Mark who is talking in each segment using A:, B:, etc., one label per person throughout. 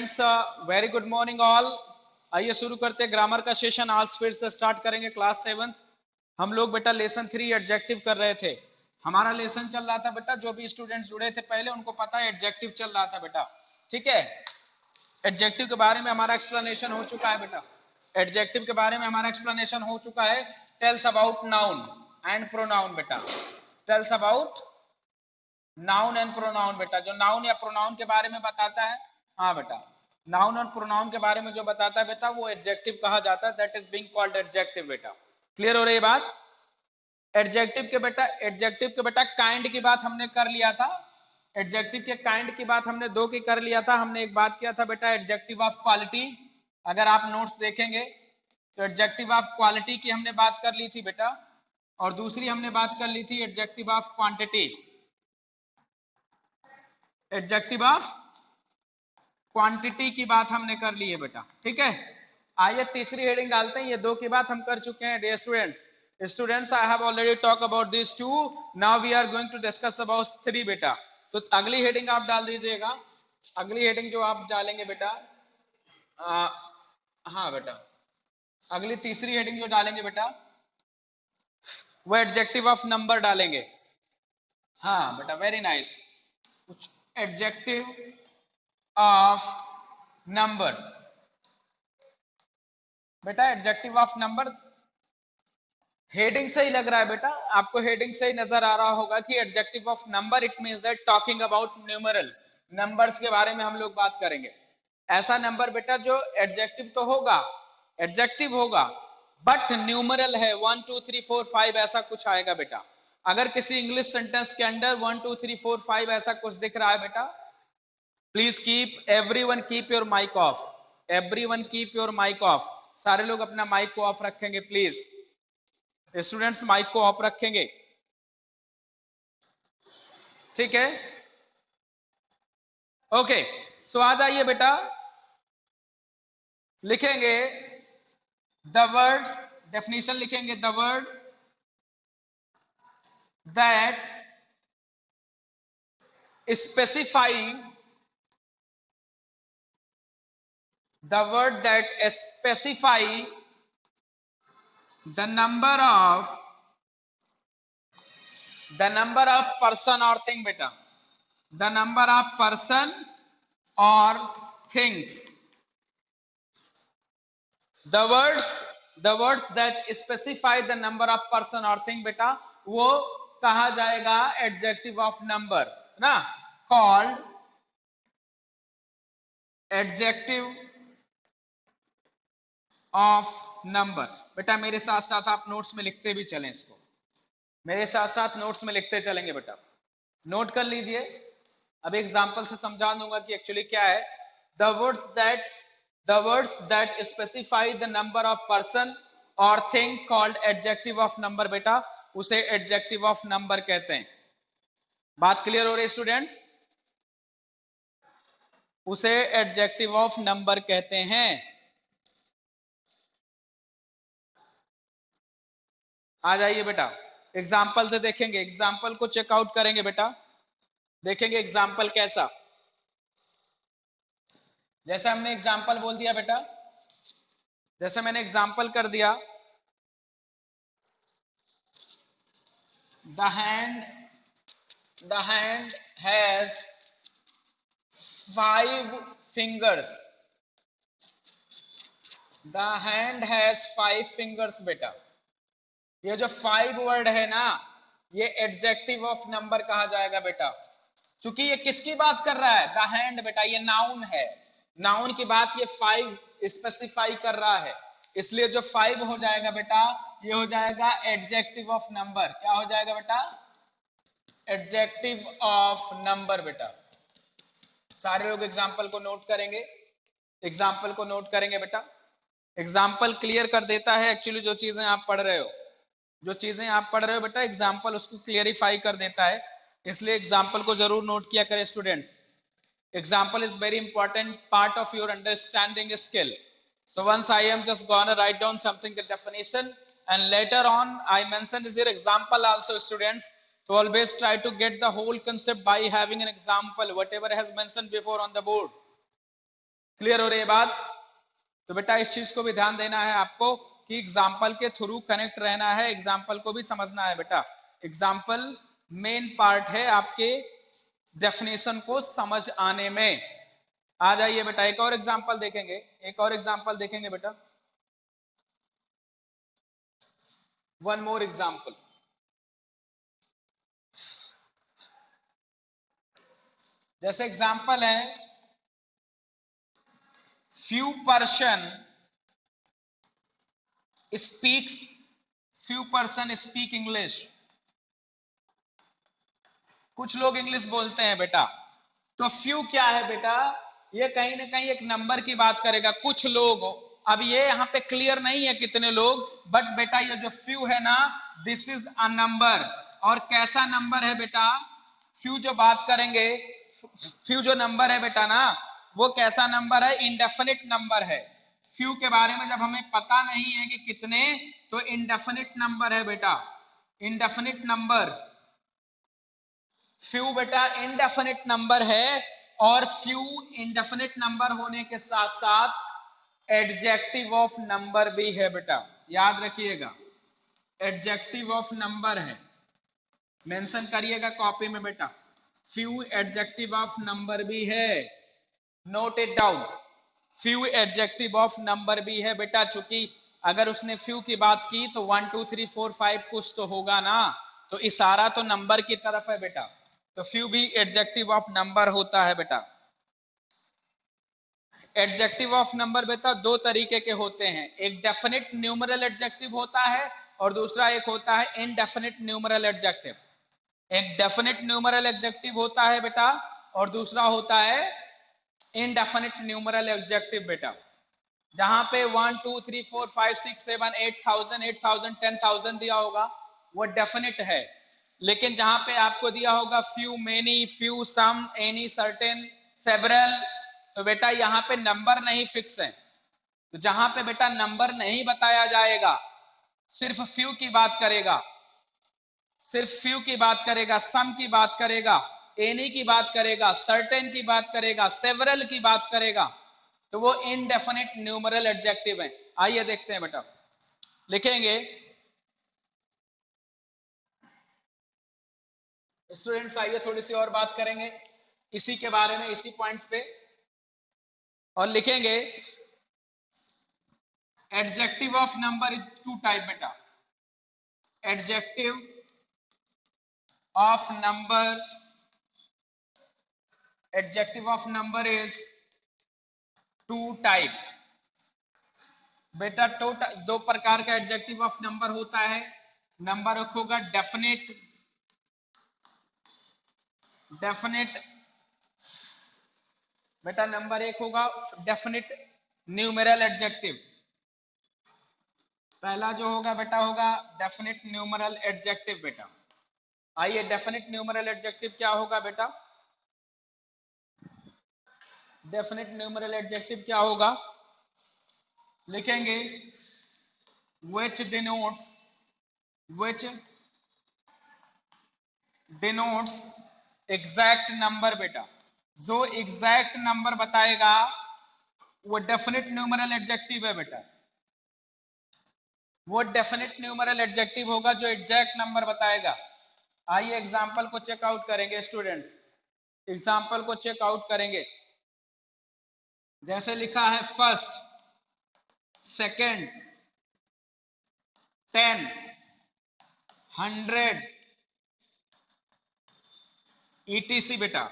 A: Students very good morning all. आइए शुरू करते हैं ग्रामर का सेशन। आज फिर से स्टार्ट करेंगे क्लास 7। हम लोग बेटा लेसन 3 एडजेक्टिव कर रहे थे। हमारा लेसन चल रहा था बेटा, जो भी स्टूडेंट जुड़े थे पहले उनको पता है एडजेक्टिव चल रहा था बेटा। ठीक है, एडजेक्टिव के बारे में हमारा एक्सप्लेनेशन हो चुका है बेटा। एडजेक्टिव के बारे में हमारा एक्सप्लेनेशन हो चुका है। Tells about noun and pronoun बेटा। Tells about noun and pronoun बेटा, जो नाउन या प्रोनाउन के बारे में बताता है। हाँ बेटा, नाउन और प्रोनाउन के बारे में जो बताता है बेटा वो एडजेक्टिव कहा जाता है। That is being called adjective बेटा। क्लियर हो रही है बात? एडजेक्टिव के बेटा काइंड की बात हमने कर लिया था। एडजेक्टिव के काइंड की बात हमने दो की कर लिया था। हमने एक बात किया था बेटा एडजेक्टिव ऑफ क्वालिटी। अगर आप नोट्स देखेंगे तो एडजेक्टिव ऑफ क्वालिटी की हमने बात कर ली थी बेटा, और दूसरी हमने बात कर ली थी adjective of quantity. Adjective of quantity की बात हमने कर ली है बेटा। ठीक है, आइए तीसरी हेडिंग डालते हैं। ये दो की बात हम कर चुके हैं dear students I have already talk about this two. Now we are going to discuss about 3 बेटा। तो अगली हेडिंग आप डाल दीजिएगा। अगली हेडिंग जो आप डालेंगे बेटा, हाँ बेटा, अगली तीसरी हेडिंग जो डालेंगे बेटा वो एडजेक्टिव ऑफ नंबर डालेंगे। हाँ बेटा, very nice. Adjective of number बेटा, एडजेक्टिव ऑफ नंबर। हेडिंग से ही लग रहा है बेटा, आपको हेडिंग से ही नजर आ रहा होगा कि adjective of number it means that talking about numeral numbers के बारे में हम लोग बात करेंगे। ऐसा नंबर बेटा जो एडजेक्टिव तो होगा, एडजेक्टिव होगा, बट न्यूमरल है। 1 2 3 4 5 ऐसा कुछ आएगा बेटा। अगर किसी इंग्लिश सेंटेंस के अंदर 1 2 3 4 5 ऐसा कुछ दिख रहा है बेटा, please keep everyone keep your mic off. Everyone keep your mic off. सारे लोग अपना माइक को ऑफ रखेंगे प्लीज। स्टूडेंट्स माइक को ऑफ रखेंगे। ठीक है, ओके। सो आ जाइए बेटा, लिखेंगे द वर्ड, डेफिनेशन लिखेंगे। The word that specifying, the word that specify the number of person or thing beta, the number of person or things, the words that specify the number of person or thing beta वो कहा जाएगा adjective of number ना, called adjective of number. बेटा मेरे साथ साथ आप notes में लिखते भी चलें, इसको मेरे साथ साथ नोट्स में लिखते चलेंगे बेटा। नोट कर लीजिए, अभी एग्जांपल से समझा दूंगा कि एक्चुअली क्या है। The words that specify the number of person और thing called adjective of number बेटा, उसे एडजेक्टिव ऑफ नंबर कहते हैं। बात क्लियर हो रही है स्टूडेंट्स? उसे एडजेक्टिव ऑफ नंबर कहते हैं। आ जाइए बेटा, एग्जाम्पल से देखेंगे, एग्जाम्पल को चेकआउट करेंगे बेटा। देखेंगे एग्जाम्पल कैसा, जैसे हमने एग्जाम्पल बोल दिया बेटा, जैसे मैंने एग्जाम्पल कर दिया, the hand has 5 fingers. The hand has 5 fingers बेटा। ये जो 5 वर्ड है ना, ये एडजेक्टिव ऑफ नंबर कहा जाएगा बेटा। क्योंकि ये किसकी बात कर रहा है? द हैंड बेटा, ये नाउन है। नाउन की बात ये 5 स्पेसिफाई कर रहा है, इसलिए जो 5 हो जाएगा बेटा ये हो जाएगा एडजेक्टिव ऑफ नंबर। क्या हो जाएगा बेटा? एडजेक्टिव ऑफ नंबर बेटा। सारे लोग एग्जाम्पल को नोट करेंगे, एग्जाम्पल को नोट करेंगे बेटा। एग्जाम्पल क्लियर कर देता है एक्चुअली जो चीजें आप पढ़ रहे हो, जो चीजें आप पढ़ रहे हो बेटा एग्जाम्पल उसको क्लियरिफाई कर देता है, इसलिए एग्जाम्पल को जरूर नोट किया करें students. Example is very important part of your understanding skill. So once I am just gonna write down something, the definition, and later on I mentioned is your example also students. So always try to get the whole concept by having an example, whatever has mentioned before on the board. Clear हो रही है बात? तो बेटा इस चीज को भी ध्यान देना है आपको कि एग्जाम्पल के थ्रू कनेक्ट रहना है, एग्जाम्पल को भी समझना है बेटा। एग्जाम्पल मेन पार्ट है आपके डेफिनेशन को समझ आने में। आ जाइए बेटा, एक और एग्जाम्पल देखेंगे, एक और एग्जाम्पल देखेंगे बेटा। One more example. जैसे एग्जाम्पल है, few person speaks few person speak English। कुछ लोग इंग्लिश बोलते हैं बेटा। तो फ्यू क्या है बेटा? ये कहीं ना कहीं एक नंबर की बात करेगा, कुछ लोग। अब ये यहाँ पे क्लियर नहीं है कितने लोग, बट बेटा ये जो फ्यू है ना, दिस इज अ नंबर। और कैसा नंबर है बेटा? फ्यू जो बात करेंगे, फ्यू जो नंबर है बेटा ना, वो कैसा नंबर है? इंडेफिनिट नंबर है। फ्यू के बारे में जब हमें पता नहीं है कि कितने, तो इंडेफिनिट नंबर है बेटा, इंडेफिनिट नंबर। फ्यू बेटा इनडेफिनिट नंबर है, और फ्यू इनडेफिनिट नंबर होने के साथ साथ एडजेक्टिव ऑफ नंबर भी है बेटा, याद रखिएगा। एडजेक्टिव ऑफ नंबर है, मेंशन करिएगा कॉपी में बेटा। फ्यू एडजेक्टिव ऑफ नंबर भी है, note it down. Few adjective of number भी है बेटा, चूंकि अगर उसने फ्यू की बात की तो 1 2 3 4 5 कुछ तो होगा ना, तो इशारा तो नंबर की तरफ है बेटा। तो फ्यू भी एडजेक्टिव ऑफ नंबर होता है बेटा। एडजेक्टिव ऑफ नंबर बेटा दो तरीके के होते हैं, एक डेफिनेट न्यूमरल एडजेक्टिव होता है और दूसरा एक होता है इनडेफिनेट न्यूमरल एडजेक्टिव। एक डेफिनेट न्यूमरल एडजेक्टिव होता है बेटा, और दूसरा होता है इनडेफिनेट न्यूमरल एडजेक्टिव बेटा। जहां पे 1 2 3 4 5 6 7 8,000 8,000 10,000 दिया होगा वो डेफिनेट है। लेकिन जहां पे आपको दिया होगा फ्यू, मेनी, फ्यू, सम, एनी, सर्टेन, सेवरल, तो बेटा यहाँ पे नंबर नहीं फिक्स है। तो जहां पे बेटा नंबर नहीं बताया जाएगा, सिर्फ फ्यू की बात करेगा, सिर्फ फ्यू की बात करेगा, सम की बात करेगा, एनी की बात करेगा, सर्टेन की बात करेगा, सेवरल की बात करेगा, तो वो इनडेफिनिट न्यूमरल एडजेक्टिव है। आइए देखते हैं बेटा, लिखेंगे स्टूडेंट्स, आइए थोड़ी सी और बात करेंगे इसी के बारे में, इसी पॉइंट्स पे, और लिखेंगे adjective of number is two type बेटा। Adjective of number, adjective of number is two type बेटा। दो प्रकार का एडजेक्टिव ऑफ नंबर होता है। नंबर एक होगा डेफिनेट, डेफिनेट बेटा नंबर एक होगा डेफिनेट न्यूमेरल एडजेक्टिव। पहला जो होगा बेटा होगा डेफिनेट न्यूमेरल एडजेक्टिव बेटा। आइए डेफिनेट न्यूमेरल एडजेक्टिव क्या होगा बेटा? डेफिनेट न्यूमेरल एडजेक्टिव क्या होगा? लिखेंगे which denotes, which denotes exact number बेटा। जो एग्जैक्ट नंबर बताएगा वो डेफिनेट न्यूमेरल एडजेक्टिव है बेटा। वो डेफिनेट न्यूमेरल एडजेक्टिव होगा जो एग्जैक्ट नंबर बताएगा। आइए एग्जाम्पल को चेकआउट करेंगे स्टूडेंट्स, एग्जाम्पल को चेकआउट करेंगे। जैसे लिखा है फर्स्ट, सेकेंड, 10, 100 ETC बेटा।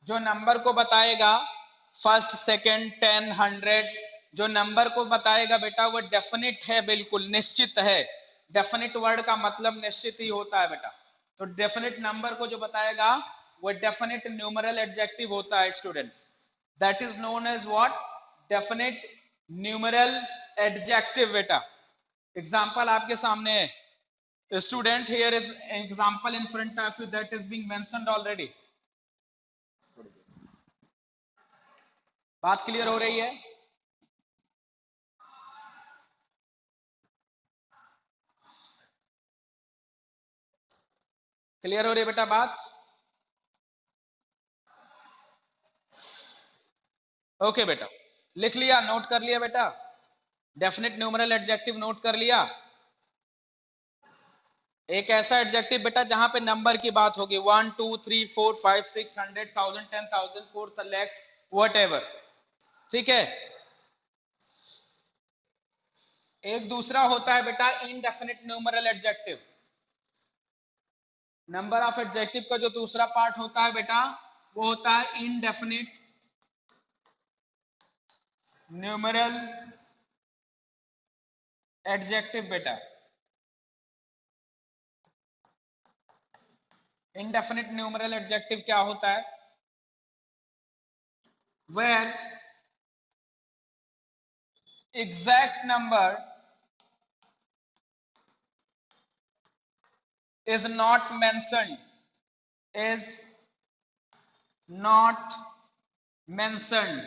A: जो नंबर को बताएगा फर्स्ट, सेकेंड, 10, 100, जो नंबर को बताएगा बेटा वो डेफिनेट है, बिल्कुल निश्चित है। डेफिनेट वर्ड का मतलब निश्चित ही होता है बेटा। तो डेफिनेट नंबर को जो बताएगा वो डेफिनेट न्यूमरल एडजेक्टिव होता है students. That is known as what? Definite numeral adjective बेटा। एग्जाम्पल आपके सामने है student, here is an example in front of you that is being mentioned already। बात क्लियर हो रही है? क्लियर हो रही है बेटा बात? ओके बेटा, लिख लिया, नोट कर लिया बेटा? डेफिनेट न्यूमरल एडजेक्टिव नोट कर लिया? एक ऐसा एडजेक्टिव बेटा जहां पे नंबर की बात होगी, 1 2 3 4 5 6 100 1000 10,000 4 lakhs वट एवर, ठीक है? एक दूसरा होता है बेटा indefinite numeral adjective. Number of adjective का जो दूसरा पार्ट होता है बेटा वो होता है इनडेफिनिट न्यूमरल एडजेक्टिव बेटा। इनडेफिनिट न्यूमरल एडजेक्टिव क्या होता है? Where exact number is not mentioned, is not mentioned,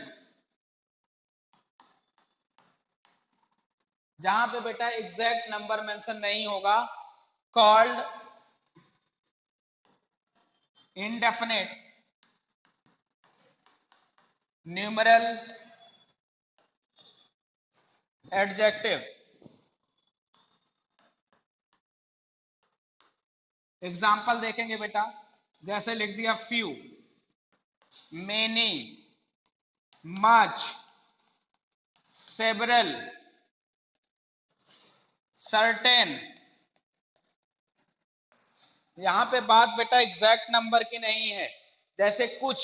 A: जहां पे बेटा एग्जैक्ट नंबर मेंशन नहीं होगा, called indefinite numeral adjective. Example देखेंगे बेटा, जैसे लिख दिया few, many, much, several, certain. यहां पे बात बेटा एग्जैक्ट नंबर की नहीं है, जैसे कुछ,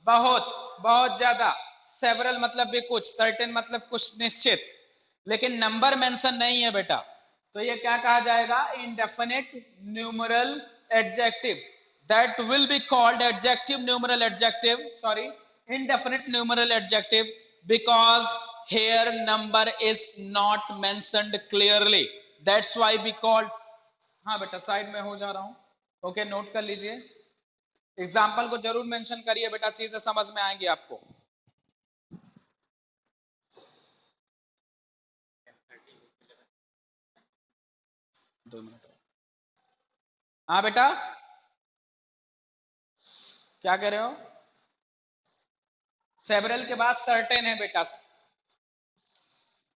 A: बहुत, बहुत ज्यादा, सेवरल मतलब भी कुछ, सर्टेन मतलब कुछ निश्चित, लेकिन नंबर मेंशन नहीं है बेटा, तो ये क्या कहा जाएगा? Indefinite numeral adjective. That will be called adjective numeral adjective, sorry, indefinite numeral adjective because here number is not mentioned clearly, that's why we called। हाँ बेटा साइड में हो जा रहा हूं, ओके, नोट कर लीजिए। एग्जाम्पल को जरूर मेंशन करिए बेटा, चीजें समझ में आएंगी आपको। दो मिनट। हाँ बेटा क्या कह रहे हो? सेवरल के बाद सर्टेन है बेटा,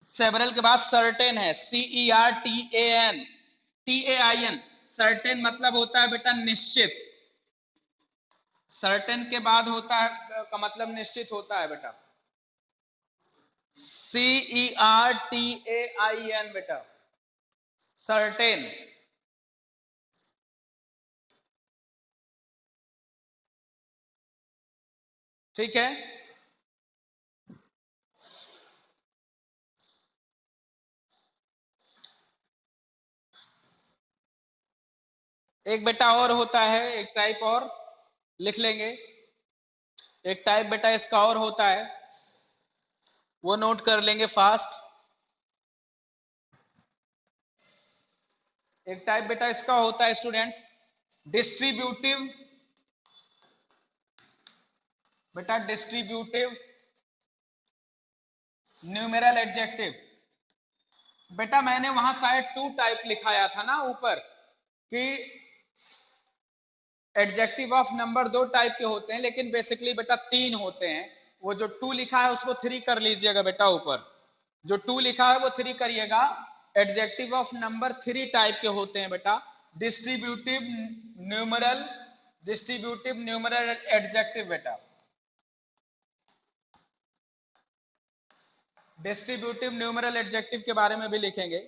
A: सेवरल के बाद सर्टेन है, CERTAN, TAIN। सर्टेन मतलब होता है बेटा निश्चित, सर्टेन के बाद होता है का मतलब निश्चित होता है बेटा, CERTAIN बेटा, सर्टेन। ठीक है, एक बेटा और होता है, एक टाइप और लिख लेंगे, एक टाइप बेटा इसका और होता है, वो नोट कर लेंगे फास्ट। एक टाइप बेटा इसका होता है स्टूडेंट्स डिस्ट्रीब्यूटिव, बेटा डिस्ट्रीब्यूटिव न्यूमेरल एडजेक्टिव। बेटा मैंने वहां शायद 2 टाइप लिखाया था ना ऊपर, कि एडजेक्टिव ऑफ नंबर 2 टाइप के होते हैं, लेकिन बेसिकली बेटा 3 होते हैं। वो जो 2 लिखा है उसको 3 कर लीजिएगा बेटा, ऊपर जो 2 लिखा है वो 3 करिएगा। एडजेक्टिव ऑफ नंबर 3 टाइप के होते हैं बेटा, distributive numeral, distributive numeral adjective बेटा, डिस्ट्रीब्यूटिव न्यूमरल एडजेक्टिव के बारे में भी लिखेंगे।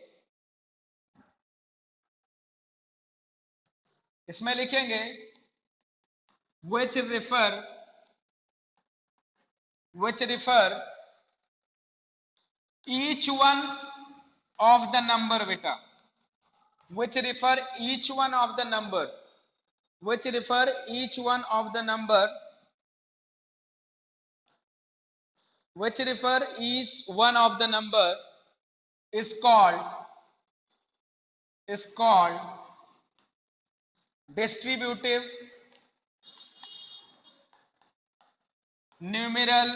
A: इसमें लिखेंगे which refer each one of the number beta, which refer each one of the number, which refer each one of the number, which refer each one of the number is called distributive numeral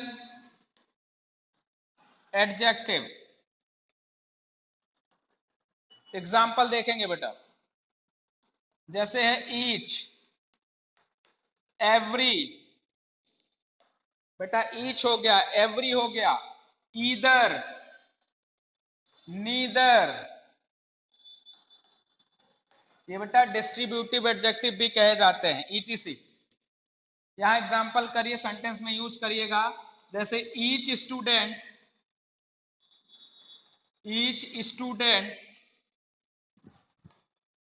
A: adjective. Example देखेंगे बेटा, जैसे है each, every, बेटा each हो गया, every हो गया, either, neither, ये बेटा डिस्ट्रीब्यूटिव एडजेक्टिव भी कहे जाते हैं, ईटीसी। यहां एग्जांपल करिए, सेंटेंस में यूज करिएगा, जैसे each student, each student,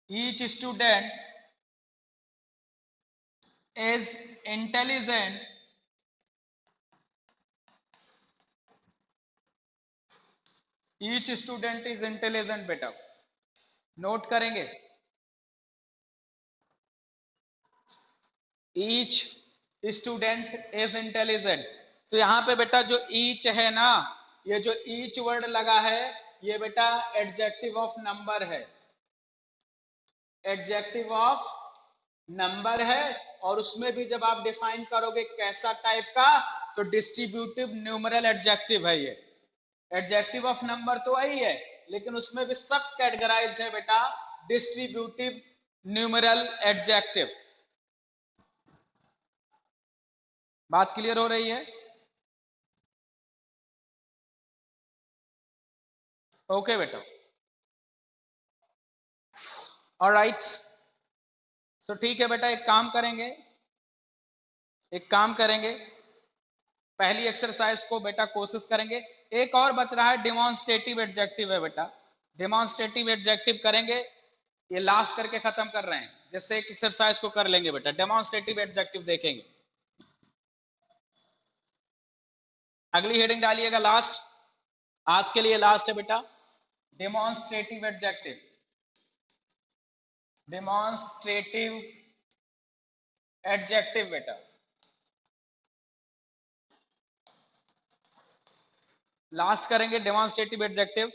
A: each student is intelligent, each student is intelligent. बेटा नोट करेंगे, ईच स्टूडेंट इज इंटेलिजेंट। तो यहां पे बेटा जो ईच है ना, ये जो ईच वर्ड लगा है, ये बेटा एडजेक्टिव ऑफ नंबर है, एडजेक्टिव ऑफ नंबर है। और उसमें भी जब आप डिफाइन करोगे कैसा टाइप का, तो डिस्ट्रीब्यूटिव न्यूमरल एडजेक्टिव है ये। एडजेक्टिव ऑफ नंबर तो वही है, लेकिन उसमें भी सब कैटेगराइज्ड है बेटा डिस्ट्रीब्यूटिव न्यूमरल एडजेक्टिव। बात क्लियर हो रही है? ओके बेटा, ऑलराइट। सो ठीक है बेटा, एक काम करेंगे, एक काम करेंगे, पहली एक्सरसाइज को बेटा कोशिश करेंगे। एक और बच रहा है, डिमॉन्स्ट्रेटिव एडजेक्टिव है बेटा, डिमॉन्स्ट्रेटिव एडजेक्टिव करेंगे, ये लास्ट करके खत्म कर रहे हैं, जैसे एक एक्सरसाइज को कर लेंगे बेटा, डेमोन्स्ट्रेटिव एडजेक्टिव देखेंगे। अगली हेडिंग डालिएगा लास्ट, आज के लिए लास्ट है बेटा, डेमोन्स्ट्रेटिव एडजेक्टिव, डेमोन्स्ट्रेटिव एडजेक्टिव बेटा। लास्ट करेंगे डेमोन्स्ट्रेटिव एडजेक्टिव,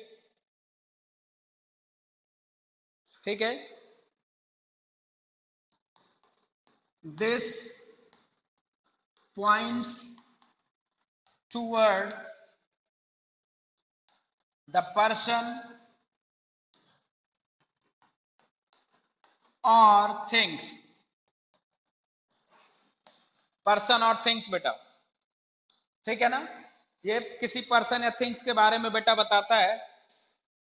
A: ठीक है। This points toward the person और थिंग्स, पर्सन और थिंग्स बेटा, ठीक है ना। ये किसी पर्सन या थिंग्स के बारे में बेटा बताता है,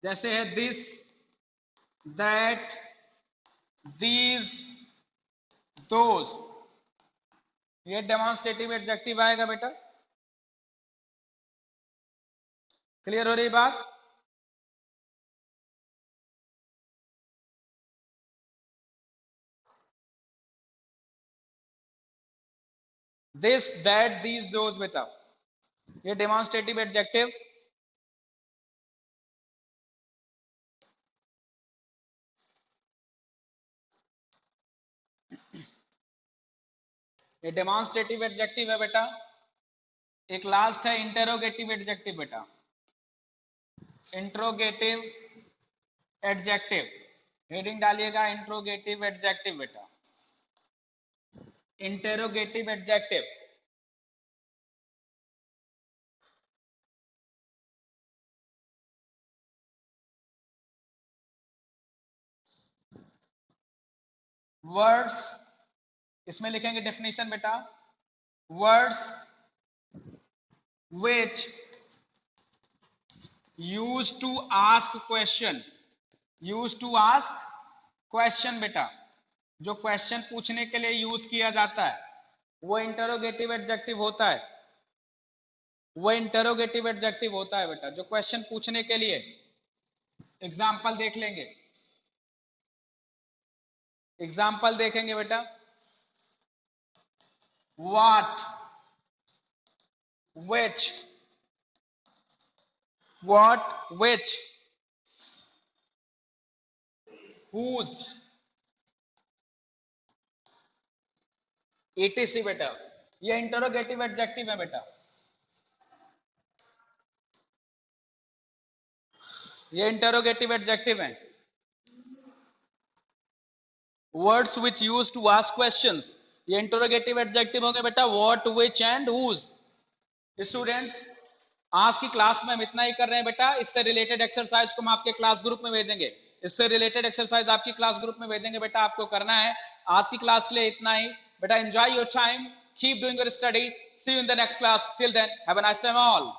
A: जैसे है दिस, दैट, दीज, दोज, ये डेमोन्स्ट्रेटिव एडजेक्टिव आएगा बेटा। क्लियर हो रही बात? दिस, दैट, दीज, दोज बेटा, ये डेमोन्स्ट्रेटिव एडजेक्टिव ये डेमोन्स्ट्रेटिव एडजेक्टिव है बेटा। एक लास्ट है इंटेरोगेटिव एडजेक्टिव बेटा, इंट्रोगेटिव एडजेक्टिव, हेडिंग डालिएगा इंट्रोगेटिव एडजेक्टिव बेटा, इंटेरोगेटिव एडजेक्टिव। वर्ड्स, इसमें लिखेंगे डेफिनेशन बेटा, words which used to ask question, used to ask question बेटा, जो क्वेश्चन पूछने के लिए यूज किया जाता है वो इंटरोगेटिव एडजेक्टिव होता है, वो इंटरोगेटिव एडजेक्टिव होता है बेटा, जो क्वेश्चन पूछने के लिए। एग्जाम्पल देख लेंगे, एग्जाम्पल देखेंगे बेटा, what, which, what, which, whose, etc बेटा, ये इंटरोगेटिव एडजेक्टिव है बेटा, ये इंटरोगेटिव एडजेक्टिव है। Words which use to ask questions, ये इंटरोगेटिव एडजेक्टिव होंगे बेटा, what, which and whose. Students, आज की क्लास में हम इतना ही कर रहे हैं बेटा, इससे रिलेटेड एक्सरसाइज को हम आपके क्लास ग्रुप में भेजेंगे, इससे रिलेटेड एक्सरसाइज आपकी क्लास ग्रुप में भेजेंगे बेटा, आपको करना है। आज की क्लास के लिए इतना ही बेटा, enjoy your time, keep doing your study, see you in the next class, till then have a nice time all.